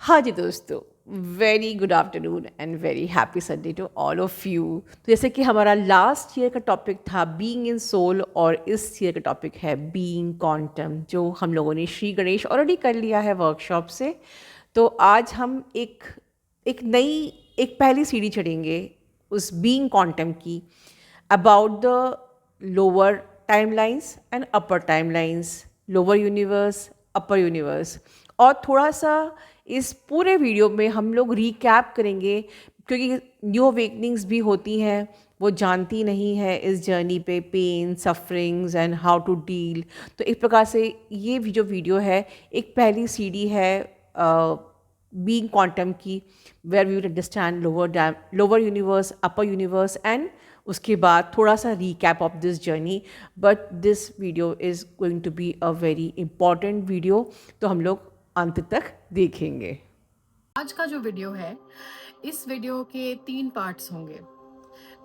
हाँ जी दोस्तों, very good afternoon and very happy Sunday to all of you. तो जैसे कि हमारा लास्ट ईयर का टॉपिक था बीइंग इन सोल और इस ईयर का टॉपिक है बीइंग क्वांटम, जो हम लोगों ने श्री गणेश ऑलरेडी कर लिया है वर्कशॉप से। तो आज हम एक नई एक पहली सीढ़ी चढ़ेंगे उस बीइंग क्वांटम की, about the lower timelines and upper timelines, lower universe, upper universe. और थोड़ा सा इस पूरे वीडियो में हम लोग रिकैप करेंगे, क्योंकि न्यू अवेकनिंग्स भी होती हैं, वो जानती नहीं है इस जर्नी पे pain, sufferings and how to deal. तो एक प्रकार से ये जो वीडियो है एक पहली सीढ़ी है बीइंग क्वांटम की, where we will understand lower universe, upper universe, and उसके बाद थोड़ा सा recap of this journey. But this video is going to be a very important video, तो हम लोग अंत तक देखेंगे। आज का जो वीडियो है, इस वीडियो के 3 पार्ट्स होंगे।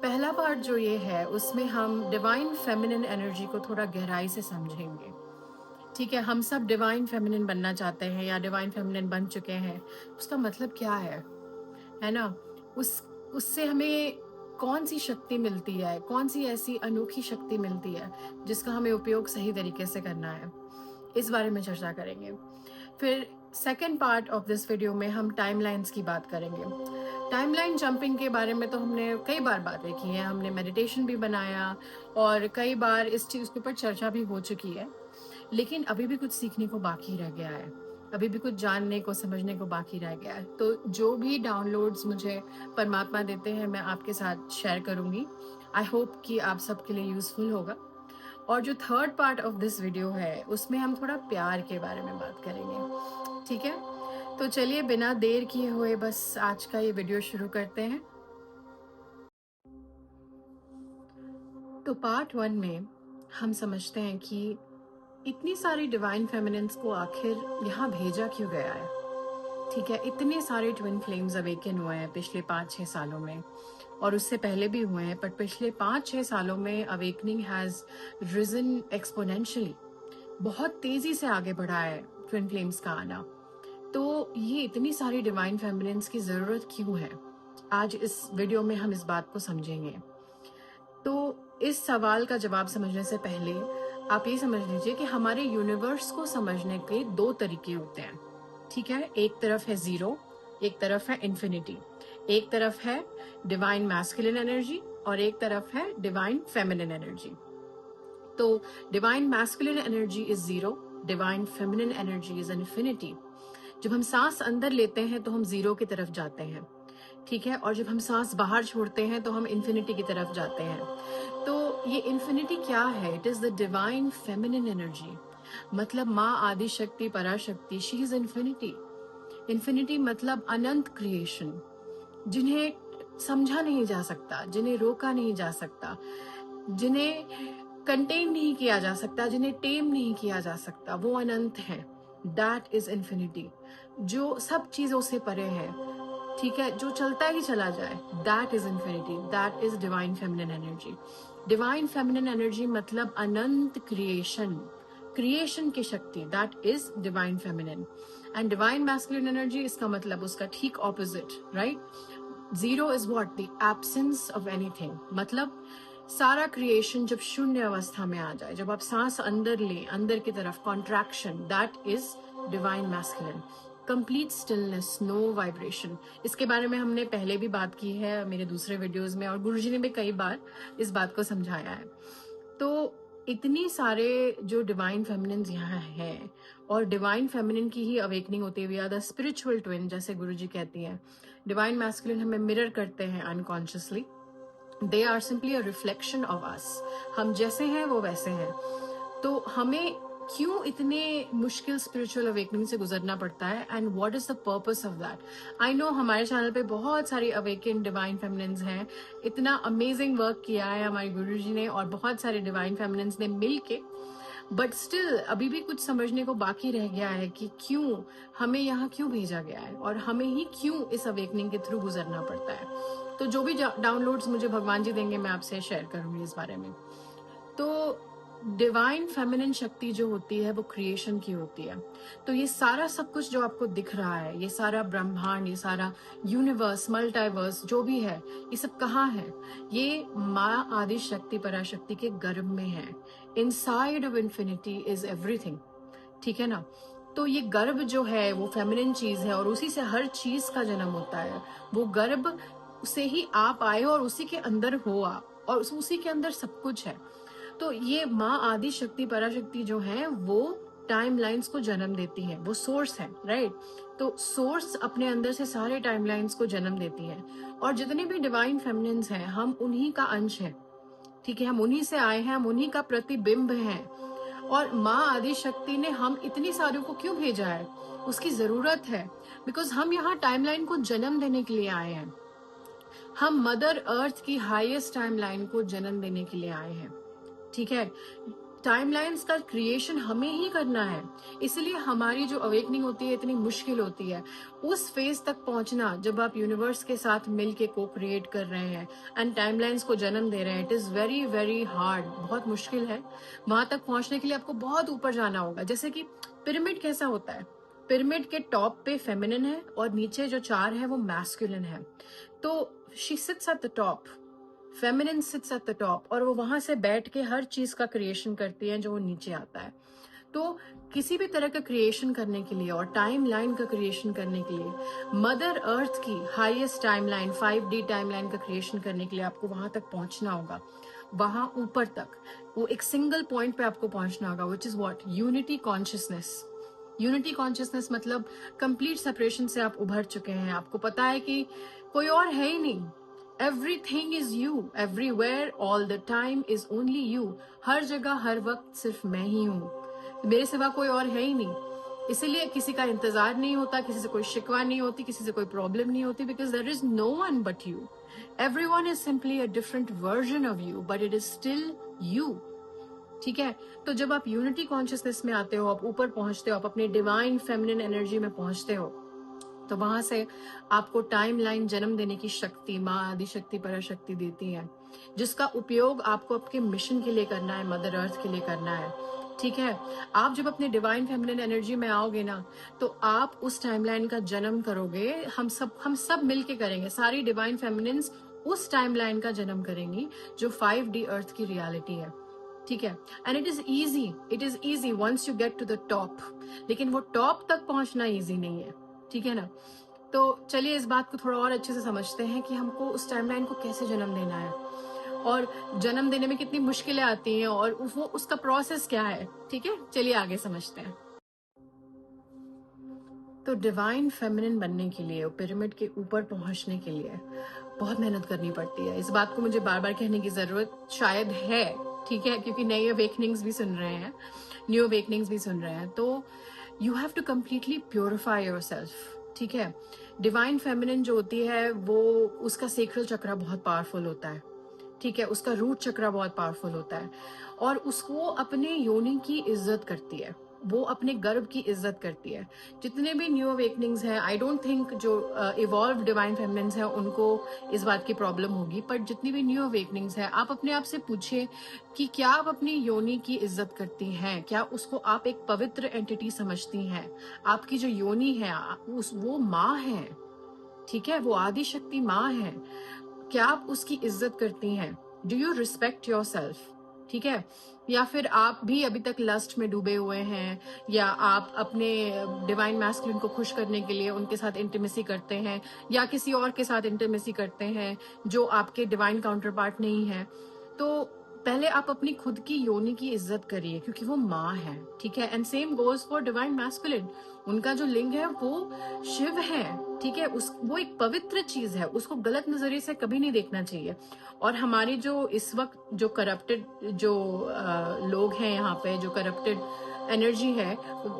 पहला पार्ट जो ये है, उसमें हम डिवाइन फेमिनिन एनर्जी को थोड़ा गहराई से समझेंगे। ठीक है, हम सब डिवाइन फेमिनिन बनना चाहते हैं या डिवाइन फेमिनिन बन चुके हैं। उसका मतलब क्या है ना? उससे हमें कौन सी शक्ति मिलती है, कौन सी ऐसी अनोखी शक्ति मिलती है जिसका हमें उपयोग सही तरीके से करना है, इस बारे में चर्चा करेंगे। फिर second part of this video में हम टाइमलाइंस की बात करेंगे। टाइमलाइन जंपिंग के बारे में तो हमने कई बार बातें की हैं, हमने मेडिटेशन भी बनाया और कई बार इस चीज़ के ऊपर चर्चा भी हो चुकी है, लेकिन अभी भी कुछ सीखने को बाकी रह गया है, अभी भी कुछ जानने को, समझने को बाकी रह गया है। तो जो भी डाउनलोड्स मुझे परमात्मा देते हैं, मैं आपके साथ शेयर करूँगी। आई होप कि आप सबके लिए यूज़फुल होगा। और जो third part of this video है, उसमें हम थोड़ा प्यार के बारे में बात करेंगे। ठीक है, तो चलिए बिना देर किए हुए बस आज का ये वीडियो शुरू करते हैं। तो पार्ट 1 में हम समझते हैं कि इतनी सारी डिवाइन फेमिनिन्स को आखिर यहाँ भेजा क्यों गया है। ठीक है, इतने सारे ट्विन फ्लेम्स अवेकन हुए हैं पिछले 5-6 सालों में, और उससे पहले भी हुए हैं, पर पिछले 5-6 सालों में अवेकनिंग हैज रिजन एक्सपोनेंशियली। बहुत तेजी से आगे बढ़ा है ट्विन फ्लेम्स का आना। तो ये इतनी सारी डिवाइन फेमिनिन्स की जरूरत क्यों है, आज इस वीडियो में हम इस बात को समझेंगे। तो इस सवाल का जवाब समझने से पहले आप ये समझ लीजिए कि हमारे यूनिवर्स को समझने के 2 तरीके होते हैं। ठीक है, एक तरफ है जीरो, एक तरफ है इन्फिनिटी। एक तरफ है डिवाइन मैस्कुलिन एनर्जी और एक तरफ है डिवाइन फेमिनिन एनर्जी। तो divine masculine energy is zero, divine feminine energy is infinity. जब हम सांस अंदर लेते हैं तो हम जीरो की तरफ जाते हैं, ठीक है, और जब हम सांस बाहर छोड़ते हैं तो हम इन्फिनिटी की तरफ जाते हैं। तो ये इन्फिनिटी क्या है? It is the divine feminine energy, मतलब माँ आदि शक्ति, पराशक्ति, शी इज इन्फिनिटी। इन्फिनिटी मतलब अनंत क्रिएशन, जिन्हें समझा नहीं जा सकता, जिन्हें रोका नहीं जा सकता, जिन्हें कंटेन नहीं किया जा सकता, जिन्हें टेम नहीं किया जा सकता, वो अनंत है। दैट इज इन्फिनिटी, जो सब चीजों से परे है। ठीक है, जो चलता ही चला जाए, that is infinity, that is divine feminine energy. Divine feminine energy मतलब अनंत क्रिएशन, क्रिएशन की शक्ति, that is divine feminine. And divine masculine energy, इसका मतलब उसका ठीक opposite, right. Zero is what? The absence of anything, मतलब सारा क्रिएशन जब शून्य अवस्था में आ जाए, जब आप सांस अंदर ले, अंदर की तरफ contraction, that is divine masculine. Complete stillness, no vibration. इसके बारे में हमने पहले भी बात की है मेरे दूसरे वीडियोस में, और गुरुजी ने भी कई बार इस बात को समझाया है। तो इतनी सारे जो डिवाइन फेमिनिन यहाँ हैं, और डिवाइन फेमिनिन की ही अवेकनिंग होती है। We are the spiritual twin, जैसे गुरुजी कहती हैं। डिवाइन मैस्कुलिन हमें मिरर करते हैं unconsciously. They are simply a reflection of us, हम जैसे हैं वो वैसे हैं। तो हमें क्यों इतने मुश्किल स्पिरिचुअल अवेकनिंग से गुजरना पड़ता है, and what is the purpose of that? I know हमारे चैनल पे बहुत सारी अवेकन डिवाइन फेमिनिन्स हैं, इतना अमेजिंग वर्क किया है हमारे गुरुजी ने और बहुत सारे डिवाइन फेमिनिन्स ने मिल के, बट स्टिल अभी भी कुछ समझने को बाकी रह गया है कि क्यों हमें यहाँ क्यों भेजा गया है, और हमें ही क्यों इस अवेकनिंग के थ्रू गुजरना पड़ता है। तो जो भी डाउनलोड्स मुझे भगवान जी देंगे, मैं आपसे शेयर करूंगी इस बारे में। तो डिवाइन फेमिनिन शक्ति जो होती है वो क्रिएशन की होती है। तो ये सारा सब कुछ जो आपको दिख रहा है, ये सारा ब्रह्मांड, ये सारा यूनिवर्स, मल्टीवर्स जो भी है, ये सब कहाँ है? ये माँ आदि शक्ति पराशक्ति के गर्भ में है। Inside of infinity is everything, ठीक है ना? तो ये गर्भ जो है वो फेमिनिन चीज है और उसी से हर चीज का जन्म होता है। वो गर्भ से ही आप आए और उसी के अंदर हो आप, और उसी के अंदर सब कुछ है। तो ये माँ आदि शक्ति पराशक्ति जो है वो टाइम लाइन्स को जन्म देती है, वो सोर्स है, राइट? तो सोर्स अपने अंदर से सारे टाइम लाइन्स को जन्म देती है, और जितने भी डिवाइन फेमिनिन्स हैं हम उन्हीं का अंश है, ठीक है? हम उन्हीं से आए हैं, हम उन्हीं का प्रतिबिंब हैं। और माँ आदि शक्ति ने हम इतनी सारों को क्यों भेजा है? उसकी जरूरत है, बिकॉज हम यहाँ टाइमलाइन को जन्म देने के लिए आए हैं। हम मदर अर्थ की हाईएस्ट टाइमलाइन को जन्म देने के लिए आए हैं, ठीक है? टाइमलाइंस का क्रिएशन हमें ही करना है, इसलिए हमारी जो अवेकनिंग होती है इतनी मुश्किल होती है। उस फेज तक पहुंचना जब आप यूनिवर्स के साथ मिलके को क्रिएट कर रहे हैं एंड टाइमलाइंस को जन्म दे रहे हैं, it is very very hard, बहुत मुश्किल है। वहां तक पहुंचने के लिए आपको बहुत ऊपर जाना होगा। जैसे कि पिरामिड कैसा होता है? पिरामिड के टॉप पे फेमिनिन है और नीचे जो 4 है वो मैस्कुलिन है। तो she seats at the top, feminine seats at the top, और वो वहां से बैठ के हर चीज का क्रिएशन करती है जो वो नीचे आता है। तो किसी भी तरह का क्रिएशन करने के लिए और टाइम लाइन का क्रिएशन करने के लिए, मदर अर्थ की highest time line 5D time line का क्रिएशन करने के लिए आपको वहां तक पहुंचना होगा, वहां ऊपर तक। वो एक सिंगल पॉइंट पे आपको पहुंचना होगा, which is what? Unity consciousness. Unity consciousness मतलब कंप्लीट सेपरेशन से आप उभर चुके हैं। आपको पता है कि कोई और है ही नहीं, Everything is you, everywhere, all the time is only you. हर जगह हर वक्त सिर्फ मैं ही हूँ, मेरे सिवा कोई और है ही नहीं। इसीलिए किसी का इंतजार नहीं होता, किसी से कोई शिकवा नहीं होती, किसी से कोई प्रॉब्लम नहीं होती, because there is no one but you. Everyone is simply a different version of you, but it is still you, ठीक है? तो जब आप यूनिटी कॉन्शियसनेस में आते हो, आप ऊपर पहुंचते हो, आप अपने डिवाइन फेमिनिन एनर्जी में पहुंचते हो, तो वहां से आपको टाइम लाइन जन्म देने की शक्ति माँ आदि शक्ति पराशक्ति देती है, जिसका उपयोग आपको आपके मिशन के लिए करना है, मदर अर्थ के लिए करना है, ठीक है? आप जब अपने डिवाइन फेमिनिन एनर्जी में आओगे ना, तो आप उस टाइमलाइन का जन्म करोगे। हम सब मिलके करेंगे, सारी डिवाइन फेमिनिन्स उस टाइमलाइन का जन्म करेंगी जो 5D अर्थ की रियलिटी है, ठीक है? And it is easy once you get to the top, लेकिन वो टॉप तक पहुंचना इजी नहीं है, ठीक है ना? तो चलिए इस बात को थोड़ा और अच्छे से समझते हैं कि हमको उस टाइमलाइन को कैसे जन्म देना है, और जन्म देने में कितनी मुश्किलें आती हैं, और वो उसका प्रोसेस क्या है, ठीक है? चलिए आगे समझते हैं। तो डिवाइन फेमिनिन बनने के लिए, पिरामिड के ऊपर पहुंचने के लिए बहुत मेहनत करनी पड़ती है। इस बात को मुझे बार बार कहने की जरूरत शायद है, ठीक है? क्योंकि नई अवेकनिंग्स भी सुन रहे हैं, न्यू अवेकनिंग्स भी सुन रहे हैं। तो you have to completely purify yourself, ठीक है? डिवाइन फेमिनिन जो होती है वो, उसका सेक्रल चक्र बहुत पावरफुल होता है, ठीक है? उसका रूट चक्र बहुत पावरफुल होता है, और उसको अपने योनि की इज्जत करती है, वो अपने गर्भ की इज्जत करती है। जितने भी न्यू अवेकनिंग्स हैं, आई डोंट थिंक जो इवॉल्व डिवाइन फेमिनिन्स हैं उनको इस बात की प्रॉब्लम होगी, पर जितनी भी न्यू अवेकनिंग्स हैं, आप अपने आप से पूछिए कि क्या आप अपनी योनि की इज्जत करती हैं? क्या उसको आप एक पवित्र एंटिटी समझती हैं? आपकी जो योनि है वो माँ है, ठीक है? वो आदि शक्ति माँ है। क्या आप उसकी इज्जत करती हैं? Do you respect your self, ठीक है? या फिर आप भी अभी तक लस्ट में डूबे हुए हैं, या आप अपने डिवाइन मैस्कुलिन को खुश करने के लिए उनके साथ इंटीमेसी करते हैं, या किसी और के साथ इंटीमेसी करते हैं जो आपके डिवाइन काउंटर पार्ट नहीं है। तो पहले आप अपनी खुद की योनि की इज्जत करिए, क्योंकि वो माँ है, ठीक है? And same goes for divine masculine. उनका जो लिंग है वो शिव है, ठीक है? वो एक पवित्र चीज है, उसको गलत नजरिए से कभी नहीं देखना चाहिए। और हमारी जो इस वक्त जो करप्टेड जो लोग हैं यहाँ पे, जो करप्टेड एनर्जी है,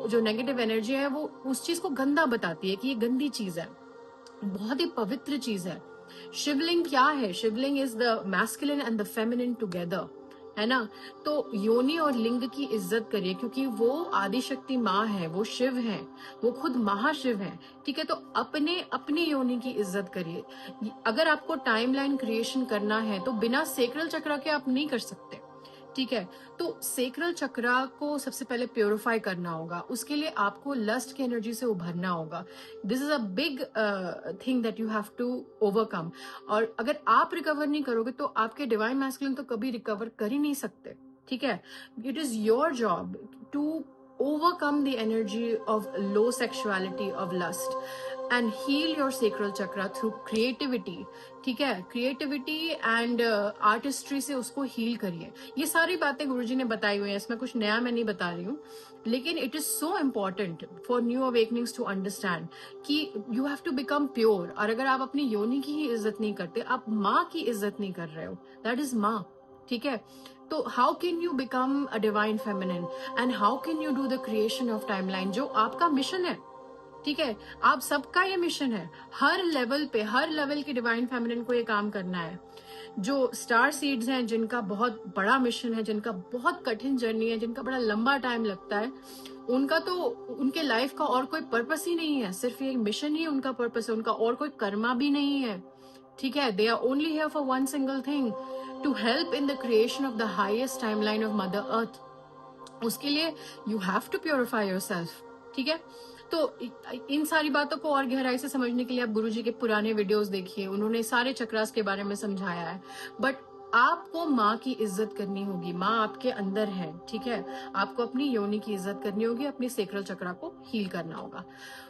जो नेगेटिव एनर्जी है, वो उस चीज को गंदा बताती है कि ये गंदी चीज है। बहुत ही पवित्र चीज है। शिवलिंग क्या है? Shivling is the masculine and the feminine together, है ना? तो योनि और लिंग की इज्जत करिए, क्योंकि वो आदिशक्ति माँ है, वो शिव है, वो खुद महाशिव है, ठीक है? तो अपनी योनि की इज्जत करिए। अगर आपको टाइमलाइन क्रिएशन करना है तो बिना सेक्रल चक्र के आप नहीं कर सकते, ठीक है। तो सेक्रल चक्रा को सबसे पहले प्योरीफाई करना होगा, उसके लिए आपको लस्ट की एनर्जी से उभरना होगा। This is a big thing that you have to overcome. और अगर आप रिकवर नहीं करोगे तो आपके डिवाइन मैस्कुलिन तो कभी रिकवर कर ही नहीं सकते। ठीक है, it is your job to overcome the energy of low sexuality of lust and heal your sacral chakra through creativity। ठीक है, क्रिएटिविटी एंड आर्टिस्ट्री से उसको हील करिए। ये सारी बातें गुरुजी ने बताई हुई हैं, इसमें कुछ नया मैं नहीं बता रही हूँ, लेकिन it is so important for new awakenings to understand कि you have to become pure. और अगर आप अपनी योनि की ही इज्जत नहीं करते, आप माँ की इज्जत नहीं कर रहे हो, दैट इज माँ। ठीक है, तो how can you become a divine feminine and how can you do the creation of timeline, जो आपका मिशन है। ठीक है, आप सबका ये मिशन है, हर लेवल पे, हर लेवल के डिवाइन फेमिनिन को ये काम करना है। जो स्टार सीड्स हैं, जिनका बहुत बड़ा मिशन है, जिनका बहुत कठिन जर्नी है, जिनका बड़ा लंबा टाइम लगता है, उनका तो उनके लाइफ का और कोई पर्पस ही नहीं है, सिर्फ ये मिशन ही उनका पर्पस है, उनका और कोई कर्मा भी नहीं है। ठीक है, they are only here for one single thing, to help in the creation of the highest timeline of Mother Earth. उसके लिए you have to purify yourself. ठीक है, तो इन सारी बातों को और गहराई से समझने के लिए आप गुरुजी के पुराने वीडियोस देखिए, उन्होंने सारे चक्रास के बारे में समझाया है। बट आपको माँ की इज्जत करनी होगी, माँ आपके अंदर है। ठीक है, आपको अपनी योनि की इज्जत करनी होगी, अपनी सेक्रल चक्रा को हील करना होगा।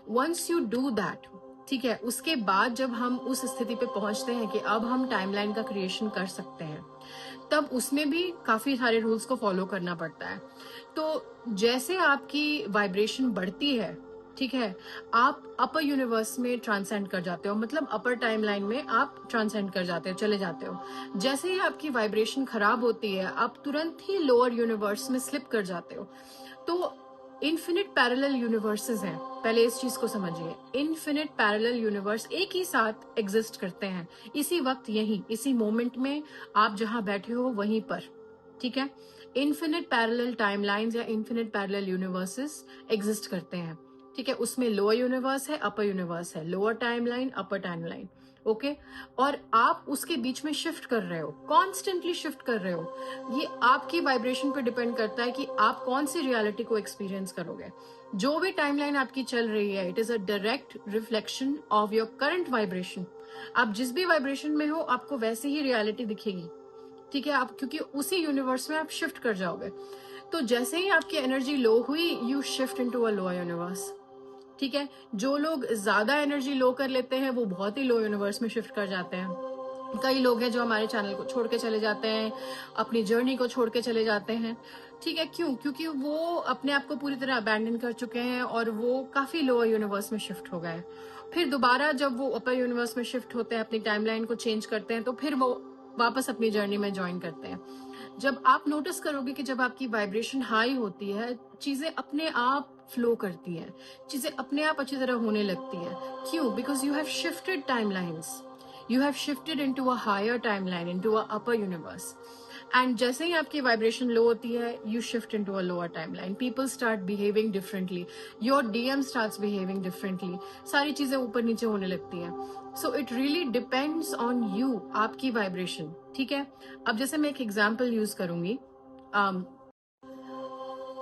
वंस यू डू दैट, ठीक है, उसके बाद जब हम उस स्थिति पे पहुंचते हैं कि अब हम टाइमलाइन का क्रिएशन कर सकते हैं, तब उसमें भी काफी सारे रूल्स को फॉलो करना पड़ता है। तो जैसे आपकी वाइब्रेशन बढ़ती है, ठीक है, आप अपर यूनिवर्स में ट्रांसेंड कर जाते हो, मतलब अपर टाइमलाइन में आप ट्रांसेंड कर जाते हो, चले जाते हो। जैसे ही आपकी वाइब्रेशन खराब होती है, आप तुरंत ही लोअर यूनिवर्स में स्लिप कर जाते हो। तो इन्फिनिट पैरेलल यूनिवर्सेस हैं, पहले इस चीज को समझिए। इन्फिनिट पैरेलल यूनिवर्स एक ही साथ एग्जिस्ट करते हैं, इसी वक्त, यहीं, इसी मोमेंट में, आप जहां बैठे हो वहीं पर। ठीक है, इन्फिनिट पैरेलल टाइमलाइंस या इन्फिनिट पैरेलल यूनिवर्सेस एग्जिस्ट करते हैं। ठीक है, उसमें लोअर यूनिवर्स है, अपर यूनिवर्स है, लोअर टाइमलाइन, अपर टाइमलाइन। ओके, और आप उसके बीच में शिफ्ट कर रहे हो, कॉन्स्टेंटली शिफ्ट कर रहे हो। ये आपकी वाइब्रेशन पे डिपेंड करता है कि आप कौन सी रियलिटी को एक्सपीरियंस करोगे। जो भी टाइमलाइन आपकी चल रही है, it is a direct reflection of your current vibration. आप जिस भी वाइब्रेशन में हो, आपको वैसी ही रियलिटी दिखेगी। ठीक है, आप क्योंकि उसी यूनिवर्स में आप शिफ्ट कर जाओगे। तो जैसे ही आपकी एनर्जी लो हुई, you shift into a lower universe. ठीक है, जो लोग ज्यादा एनर्जी लो कर लेते हैं, वो बहुत ही लो यूनिवर्स में शिफ्ट कर जाते हैं। कई लोग हैं जो हमारे चैनल को छोड़ के चले जाते हैं, अपनी जर्नी को छोड़ के चले जाते हैं। ठीक है, क्यों? क्योंकि वो अपने आप को पूरी तरह अबैंडन कर चुके हैं और वो काफी लोअर यूनिवर्स में शिफ्ट हो गए। फिर दोबारा जब वो अपर यूनिवर्स में शिफ्ट होते हैं, अपनी टाइमलाइन को चेंज करते हैं, तो फिर वो वापस अपनी जर्नी में ज्वाइन करते हैं। जब आप नोटिस करोगे कि जब आपकी वाइब्रेशन हाई होती है, चीजें अपने आप फ्लो करती हैं, चीजें अपने आप अच्छी तरह होने लगती हैं। क्यों? Because you have shifted timelines, you have shifted into a higher timeline, into a upper universe. And जैसे ही आपकी वाइब्रेशन लो होती है, you shift into a lower timeline, people start behaving differently, your DM starts behaving differently, सारी चीजें ऊपर नीचे होने लगती हैं। So it really depends on you, आपकी वाइब्रेशन। ठीक है, अब जैसे मैं एक एग्जाम्पल यूज करूंगी।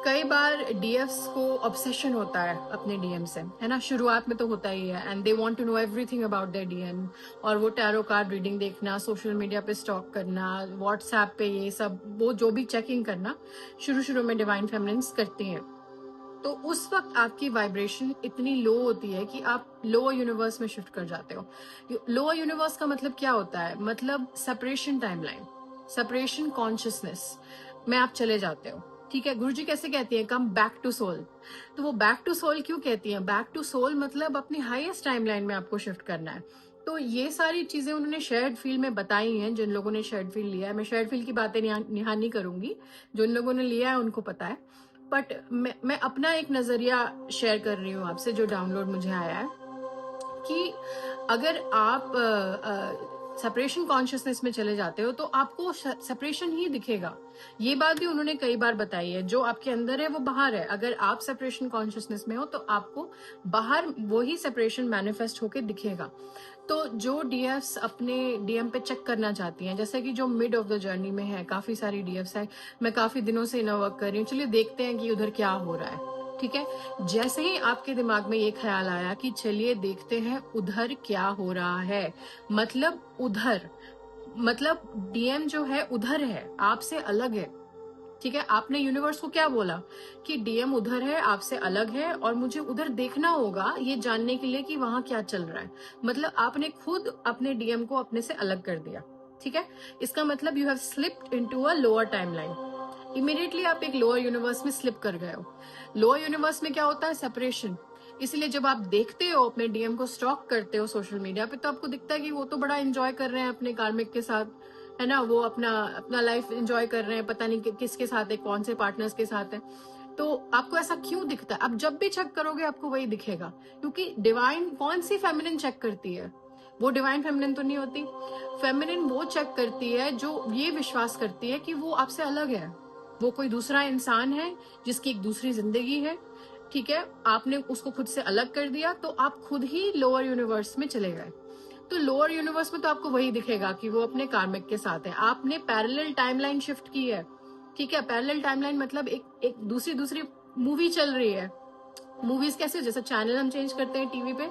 कई बार डीएफ्स को ऑब्सेशन होता है अपने डीएम से, है ना, शुरुआत में तो होता ही है, and they want to know everything about their DM. और वो टैरो कार्ड रीडिंग देखना, सोशल मीडिया पे स्टॉक करना, व्हाट्सएप पे ये सब, वो जो भी चेकिंग करना शुरू शुरू में डिवाइन फेमिनिन्स करती हैं। तो उस वक्त आपकी वाइब्रेशन इतनी लो होती है कि आप लोअर यूनिवर्स में शिफ्ट कर जाते हो। लोअर यूनिवर्स का मतलब क्या होता है? मतलब सेपरेशन टाइमलाइन, सेपरेशन कॉन्शियसनेस में आप चले जाते हो। ठीक है, गुरुजी कैसे कहती है? Come back to soul. तो वो बैक टू सोल क्यों कहती है? बैक टू सोल मतलब अपनी हाईएस्ट टाइमलाइन में आपको शिफ्ट करना है। तो ये सारी चीजें उन्होंने शेयर्ड फील्ड में बताई हैं, जिन लोगों ने शेयर्ड फील्ड लिया है। मैं शेयर्ड फील्ड की बातें निहान नहीं करूंगी, जिन लोगों ने लिया है उनको पता है। बट मैं अपना एक नजरिया शेयर कर रही हूँ आपसे, जो डाउनलोड मुझे आया है, कि अगर आप सेपरेशन कॉन्शियसनेस में चले जाते हो तो आपको सेपरेशन ही दिखेगा। ये बात भी उन्होंने कई बार बताई है, जो आपके अंदर है वो बाहर है। अगर आप सेपरेशन कॉन्शियसनेस में हो तो आपको बाहर वही सेपरेशन मैनिफेस्ट होके दिखेगा। तो जो डीएफ्स अपने डीएम पे चेक करना चाहती हैं, जैसे कि जो मिड ऑफ द जर्नी में है, काफी सारी डीएफ्स है, मैं काफी दिनों से इनर वर्क कर रही हूँ, चलिए देखते हैं कि उधर क्या हो रहा है। ठीक है, जैसे ही आपके दिमाग में ये ख्याल आया कि चलिए देखते हैं उधर क्या हो रहा है, मतलब उधर, मतलब डीएम जो है उधर है, आपसे अलग है। ठीक है, आपने यूनिवर्स को क्या बोला कि डीएम उधर है, आपसे अलग है, और मुझे उधर देखना होगा ये जानने के लिए कि वहां क्या चल रहा है। मतलब आपने खुद अपने डीएम को अपने से अलग कर दिया। ठीक है, इसका मतलब you have slipped into a lower timeline. Immediately आप एक लोअर यूनिवर्स में स्लिप कर गए हो। लोअर यूनिवर्स में क्या होता है? सेपरेशन। इसलिए जब आप देखते हो, अपने डीएम को स्टॉक करते हो सोशल मीडिया पे, तो आपको दिखता है कि वो तो बड़ा एंजॉय कर रहे हैं अपने कार्मिक के साथ, है ना, वो अपना अपना लाइफ एंजॉय कर रहे हैं, पता नहीं किसके साथ है, कौन से पार्टनर्स के साथ है। तो आपको ऐसा क्यों दिखता है? आप जब भी चेक करोगे आपको वही दिखेगा, क्योंकि डिवाइन कौन सी फेमिनिन चेक करती है? वो डिवाइन फेमिनिन तो नहीं होती। फेमिनिन वो चेक करती है जो ये विश्वास करती है कि वो आपसे अलग है, वो कोई दूसरा इंसान है जिसकी एक दूसरी जिंदगी है। ठीक है, आपने उसको खुद से अलग कर दिया तो आप खुद ही लोअर यूनिवर्स में चले गए। तो लोअर यूनिवर्स में तो आपको वही दिखेगा कि वो अपने कार्मिक के साथ है। आपने पैरेलल टाइमलाइन शिफ्ट की है। ठीक है, पैरेलल टाइमलाइन मतलब एक दूसरी मूवी चल रही है। मूवीज कैसे, जैसे चैनल हम चेंज करते हैं टीवी पे,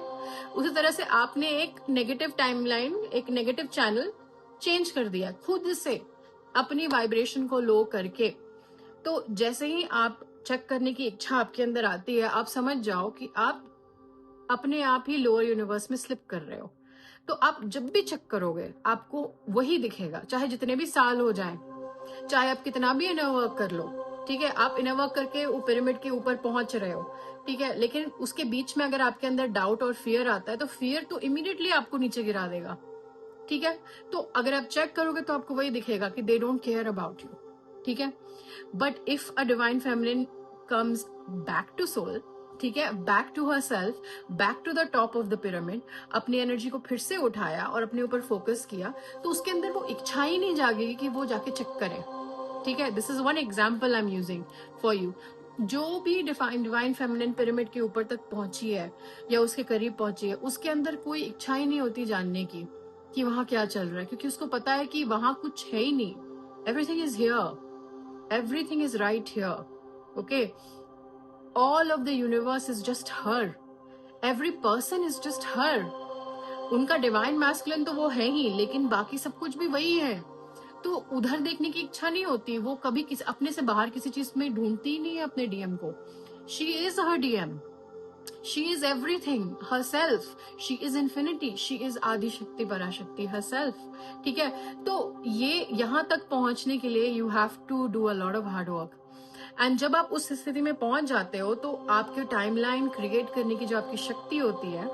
उसी तरह से आपने एक नेगेटिव टाइमलाइन, एक नेगेटिव चैनल चेंज कर दिया खुद से, अपनी वाइब्रेशन को लो करके। तो जैसे ही आप चेक करने की इच्छा आपके अंदर आती है, आप समझ जाओ कि आप अपने आप ही लोअर यूनिवर्स में स्लिप कर रहे हो। तो आप जब भी चेक करोगे आपको वही दिखेगा, चाहे जितने भी साल हो जाएं, चाहे आप कितना भी इनर वर्क कर लो। ठीक है, आप इनर वर्क करके पिरामिड के ऊपर पहुंच रहे हो। ठीक है, लेकिन उसके बीच में अगर आपके अंदर डाउट और फियर आता है तो फियर तो इमीडिएटली आपको नीचे गिरा देगा। ठीक है, तो अगर आप चेक करोगे तो आपको वही दिखेगा कि they don't care about you. ठीक है, but if a divine feminine comes back to soul, ठीक है, back to herself, back to the top of the pyramid, अपनी एनर्जी को फिर से उठाया और अपने ऊपर फोकस किया, तो उसके अंदर वो इच्छा ही नहीं जागेगी कि वो जाके चेक करे। ठीक है, this is one example I am using for you. जो भी डिवाइन फेमिनिन पिरामिड के ऊपर तक पहुंची है या उसके करीब पहुंची है, उसके अंदर कोई इच्छा ही नहीं होती जानने की कि वहां क्या चल रहा है, क्योंकि उसको पता है कि वहां कुछ है ही नहीं। Everything is here, everything is right here. Okay, all of the universe is just her, every person is just her. उनका डिवाइन मैस्कुलिन तो वो है ही, लेकिन बाकी सब कुछ भी वही है। तो उधर देखने की इच्छा नहीं होती, वो कभी किसी अपने से बाहर किसी चीज में ढूंढती ही नहीं है अपने डीएम को। She is her DM, she is everything herself, she is infinity, she is आदि शक्ति पराशक्ति herself। ठीक है, तो ये यहाँ तक पहुंचने के लिए you have to do a lot of hard work. एंड जब आप उस स्थिति में पहुंच जाते हो तो आपके टाइमलाइन क्रिएट करने की जो आपकी शक्ति होती है,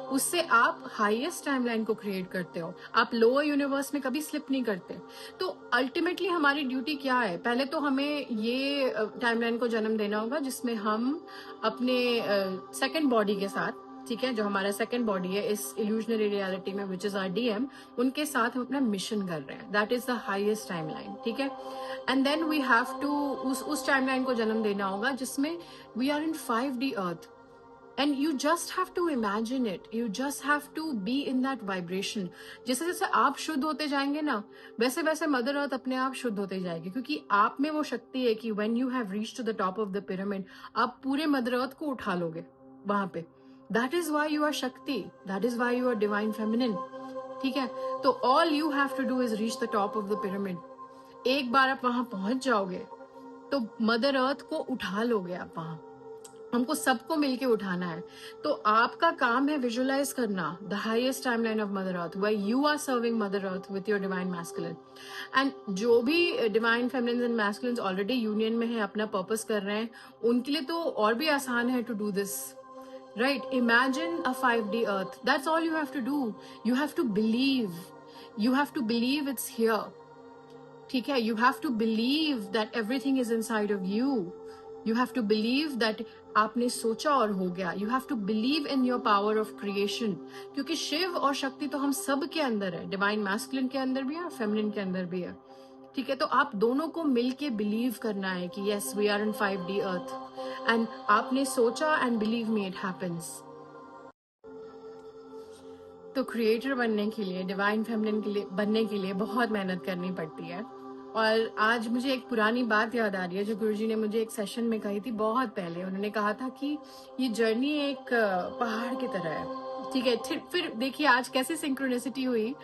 उससे आप हाईएस्ट टाइमलाइन को क्रिएट करते हो। आप लोअर यूनिवर्स में कभी स्लिप नहीं करते। तो अल्टीमेटली हमारी ड्यूटी क्या है? पहले तो हमें ये टाइमलाइन को जन्म देना होगा जिसमें हम अपने सेकंड बॉडी के साथ, ठीक है, जो हमारा सेकंड बॉडी है इस इल्यूजनरी रियलिटी में, विच इज आवर डीएम, उनके साथ हम अपना मिशन कर रहे हैं। That is the highest timeline. ठीक है, and then we have to उस टाइमलाइन को जन्म देना होगा जिसमें we are in 5D earth. And you just have to imagine it. You just have to be in that vibration. जैसे जैसे आप शुद्ध होते जाएंगे ना, वैसे वैसे मदर अर्थ अपने आप शुद्ध होते जाएगी, क्योंकि आप में वो शक्ति है कि when you have reached to the top of the pyramid, आप पूरे मदर अर्थ को उठा लोगे वहां पे। That is why you are शक्ति. That is why you are divine feminine. ठीक है, तो all you have to do is reach the top of the pyramid. एक बार आप वहां पहुंच जाओगे तो मदर अर्थ को उठा लोगे आप वहां। हमको सबको मिलके उठाना है। तो आपका काम है विजुअलाइज करना the highest timeline of Mother Earth, where you are serving Mother Earth with your divine masculine. And जो भी divine feminine and masculine already union में है, अपना पर्पस कर रहे हैं, उनके लिए तो और भी आसान है to do this. Right, imagine a 5D earth, that's all you have to do. You have to believe it's here. ठीक है, you have to believe that everything is inside of you. You have to believe that आपने सोचा और हो गया. You have to believe in your power of creation, क्योंकि शिव और शक्ति तो हम सब के अंदर है. डिवाइन मैस्कुलिन के अंदर भी है और फेमिनिन के अंदर भी है. ठीक है, तो आप दोनों को मिलके बिलीव करना है कि yes we are in 5D earth, and आपने सोचा and believe me it happens. तो क्रिएटर बनने के लिए, डिवाइन फेमिनिन के लिए बनने के लिए बहुत मेहनत करनी पड़ती है. और आज मुझे एक पुरानी बात याद आ रही है जो गुरुजी ने मुझे एक सेशन में कही थी बहुत पहले. उन्होंने कहा था कि ये जर्नी एक पहाड़ की तरह है. ठीक है, फिर देखिए आज कैसी सिंक्रोनिसिटी हुई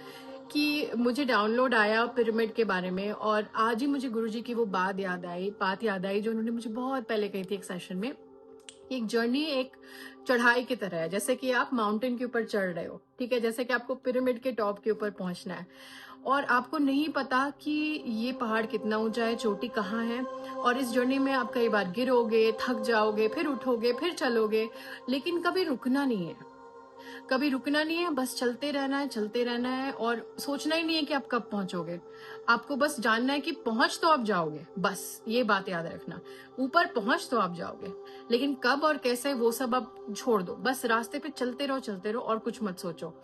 कि मुझे डाउनलोड आया पिरामिड के बारे में, और आज ही मुझे गुरुजी की वो बात याद आई जो उन्होंने मुझे बहुत पहले कही थी एक सेशन में. एक जर्नी एक चढ़ाई की तरह है, जैसे कि आप माउंटेन के ऊपर चढ़ रहे हो. ठीक है, जैसे कि आपको पिरामिड के टॉप के ऊपर पहुंचना है और आपको नहीं पता कि ये पहाड़ कितना ऊंचा है, चोटी कहाँ है. और इस जर्नी में आप कई बार गिरोगे, थक जाओगे, फिर उठोगे, फिर चलोगे, लेकिन कभी रुकना नहीं है. कभी रुकना नहीं है, बस चलते रहना है और सोचना ही नहीं है कि आप कब पहुंचोगे. आपको बस जानना है कि पहुंच तो आप जाओगे, बस ये बात याद रखना. ऊपर पहुंच तो आप जाओगे, लेकिन कब और कैसे वो सब आप छोड़ दो. बस रास्ते पे चलते रहो और कुछ मत सोचो.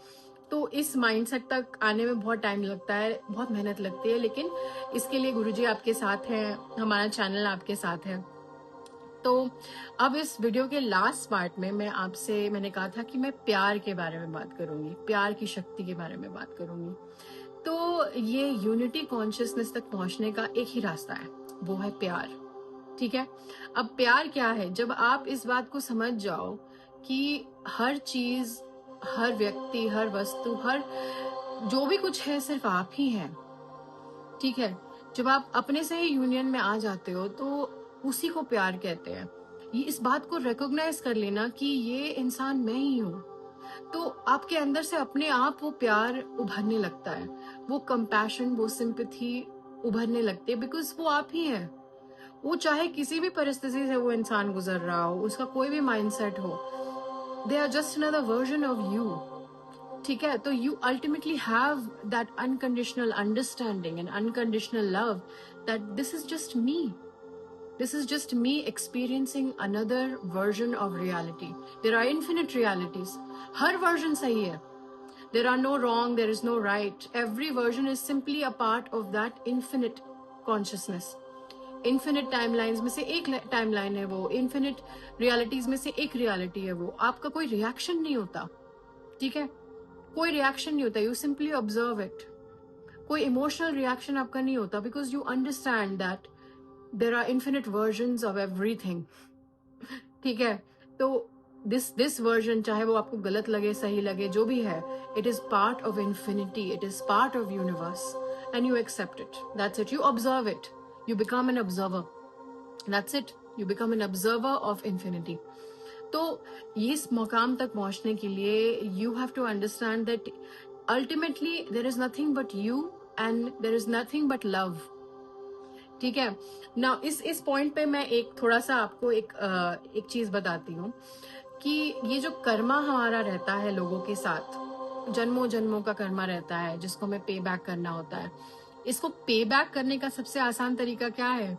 तो इस माइंडसेट तक आने में बहुत टाइम लगता है, बहुत मेहनत लगती है, लेकिन इसके लिए गुरुजी आपके साथ हैं, हमारा चैनल आपके साथ है. तो अब इस वीडियो के लास्ट पार्ट में मैंने कहा था कि मैं प्यार के बारे में बात करूंगी, प्यार की शक्ति के बारे में बात करूंगी. तो ये यूनिटी कॉन्शियसनेस तक पहुंचने का एक ही रास्ता है, वो है प्यार. ठीक है, अब प्यार क्या है? जब आप इस बात को समझ जाओ कि हर चीज, हर व्यक्ति, हर वस्तु, हर जो भी कुछ है सिर्फ आप ही हैं. ठीक है, जब आप अपने से ही यूनियन में आ जाते हो तो उसी को प्यार कहते हैं. ये इस बात को रिकॉग्नाइज कर लेना कि ये इंसान मैं ही हूँ, तो आपके अंदर से अपने आप वो प्यार उभरने लगता है, वो कंपैशन, वो सिंपैथी उभरने लगती है, बिकॉज वो आप ही है. वो चाहे किसी भी परिस्थिति से वो इंसान गुजर रहा हो, उसका कोई भी माइंडसेट हो, they are just another version of you. ठीक है, तो you ultimately have that unconditional understanding and unconditional love that this is just me. This is just me experiencing another version of reality. There are infinite realities. Her version सही है. There are no wrong, there is no right. Every version is simply a part of that infinite consciousness. Infinite timelines में से एक timeline है वो. Infinite realities में से एक reality है वो. आपका कोई reaction नहीं होता. ठीक है? कोई reaction नहीं होता. You simply observe it. कोई emotional reaction आपका नहीं होता because you understand that there are infinite versions of everything. ठीक है, तो this version, चाहे वो आपको गलत लगे, सही लगे, जो भी है, it is part of infinity, it is part of universe, and you accept it. That's it. You observe it. You become an observer. That's it. You become an observer of infinity. तो इस मकाम तक पहुंचने के लिए you have to understand that ultimately there is nothing but you and there is nothing but love. ठीक है ना. इस पॉइंट पे मैं एक थोड़ा सा आपको एक चीज बताती हूँ कि ये जो कर्मा हमारा रहता है लोगों के साथ, जन्मों जन्मों का कर्मा रहता है जिसको हमें पे बैक करना होता है. इसको पे बैक करने का सबसे आसान तरीका क्या है?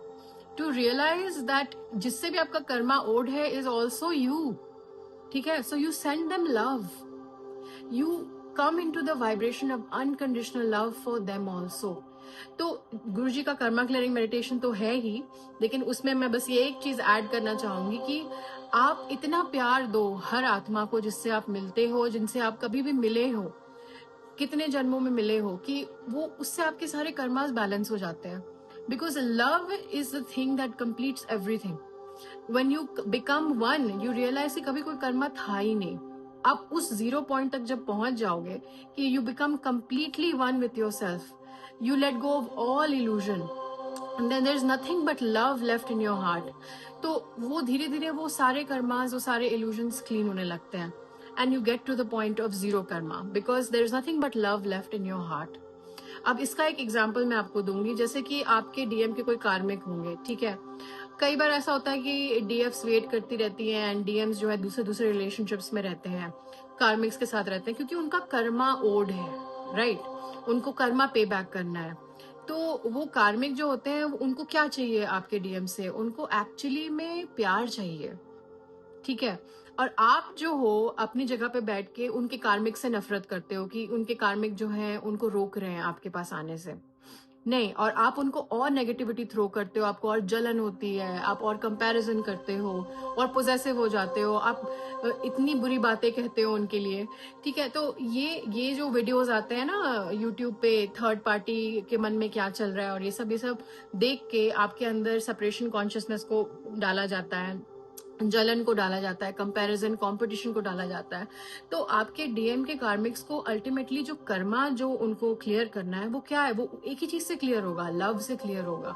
टू रियलाइज दैट जिससे भी आपका कर्मा ओड है इज ऑल्सो यू. ठीक है, so you send them love. You come in to the vibration of unconditional love for them also. तो गुरुजी का कर्मा क्लियरिंग मेडिटेशन तो है ही, लेकिन उसमें मैं बस ये एक चीज ऐड करना चाहूंगी कि आप इतना प्यार दो हर आत्मा को जिससे आप मिलते हो, जिनसे आप कभी भी मिले हो, कितने जन्मों में मिले हो, कि वो उससे आपके सारे कर्मास बैलेंस हो जाते हैं. Because love is the thing that completes everything. When you become one, you realize कि कभी कोई कर्मा था ही नहीं. आप उस 0 पॉइंट तक जब पहुंच जाओगे कि you become completely one with your self, you let go of all illusion and then there's nothing but love left in your heart. तो वो धीरे धीरे वो सारे कर्मास, वो सारे illusions clean होने लगते हैं and you get to the point of zero karma because there's nothing but love left in your heart. अब इसका एक एग्जाम्पल मैं आपको दूंगी. जैसे कि आपके डीएम के कोई कार्मिक होंगे. ठीक है, कई बार ऐसा होता है कि डीएफ्स वेट करती रहती हैं एंड डीएम्स जो है दूसरे रिलेशनशिप्स में रहते हैं, कार्मिक्स के साथ रहते हैं, क्योंकि उनका कर्मा ओड है. राइट, उनको कर्मा पे बैक करना है. तो वो कार्मिक जो होते हैं उनको क्या चाहिए आपके डीएम से? उनको एक्चुअली में प्यार चाहिए, ठीक है? और आप जो हो अपनी जगह पे बैठ के उनके कार्मिक से नफरत करते हो कि उनके कार्मिक जो हैं उनको रोक रहे हैं आपके पास आने से। नहीं, और आप उनको और नेगेटिविटी थ्रो करते हो, आपको और जलन होती है, आप और कंपैरिजन करते हो और पोजेसिव हो जाते हो, आप इतनी बुरी बातें कहते हो उनके लिए, ठीक है? तो ये जो वीडियोस आते हैं ना यूट्यूब पे, थर्ड पार्टी के मन में क्या चल रहा है और ये सब देख के आपके अंदर सेपरेशन कॉन्शियसनेस को डाला जाता है, जलन को डाला जाता है, कंपैरिजन कंपटीशन को डाला जाता है। तो आपके डीएम के कार्मिक्स को अल्टीमेटली जो कर्मा जो उनको क्लियर करना है वो क्या है? वो एक ही चीज से क्लियर होगा, लव से क्लियर होगा,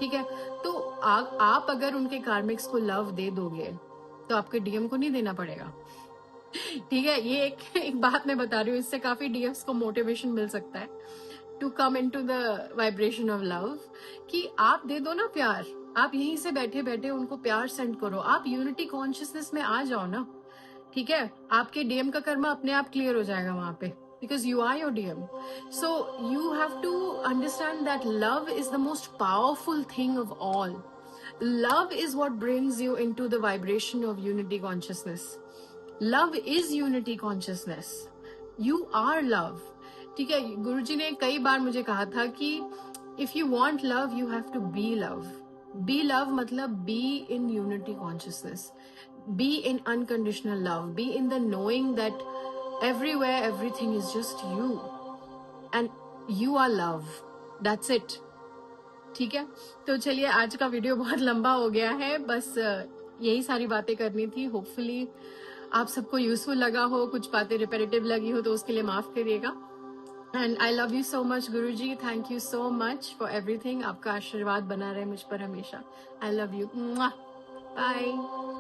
ठीक है? तो आप अगर उनके कार्मिक्स को लव दे दोगे तो आपके डीएम को नहीं देना पड़ेगा, ठीक है? ये एक बात मैं बता रही हूँ, इससे काफी डीएम्स को मोटिवेशन मिल सकता है to come in to the vibration of love, कि आप दे दो ना प्यार, आप यहीं से बैठे बैठे उनको प्यार सेंड करो, आप यूनिटी कॉन्शियसनेस में आ जाओ ना, ठीक है? आपके डीएम का कर्मा अपने आप क्लियर हो जाएगा वहां पे, because you are your DM. So you have to understand that love is the most powerful thing of all. Love is what brings you into the vibration of unity consciousness. Love is unity consciousness. You are love. ठीक है? गुरुजी ने कई बार मुझे कहा था कि if you want love, you have to be love. Be love मतलब be in unity consciousness. Be in unconditional love. Be in the knowing that everywhere, everything is just you. And you are love. That's it. ठीक है? तो चलिए, आज का video बहुत लंबा हो गया है, बस यही सारी बातें करनी थी. होपफुली आप सबको यूजफुल लगा हो, कुछ बातें रिपेटिटिव लगी हो तो उसके लिए माफ करिएगा. And I love you so much Guruji, thank you so much for everything. आपका आशीर्वाद बना रहे मुझ पर हमेशा. I love you. बाय.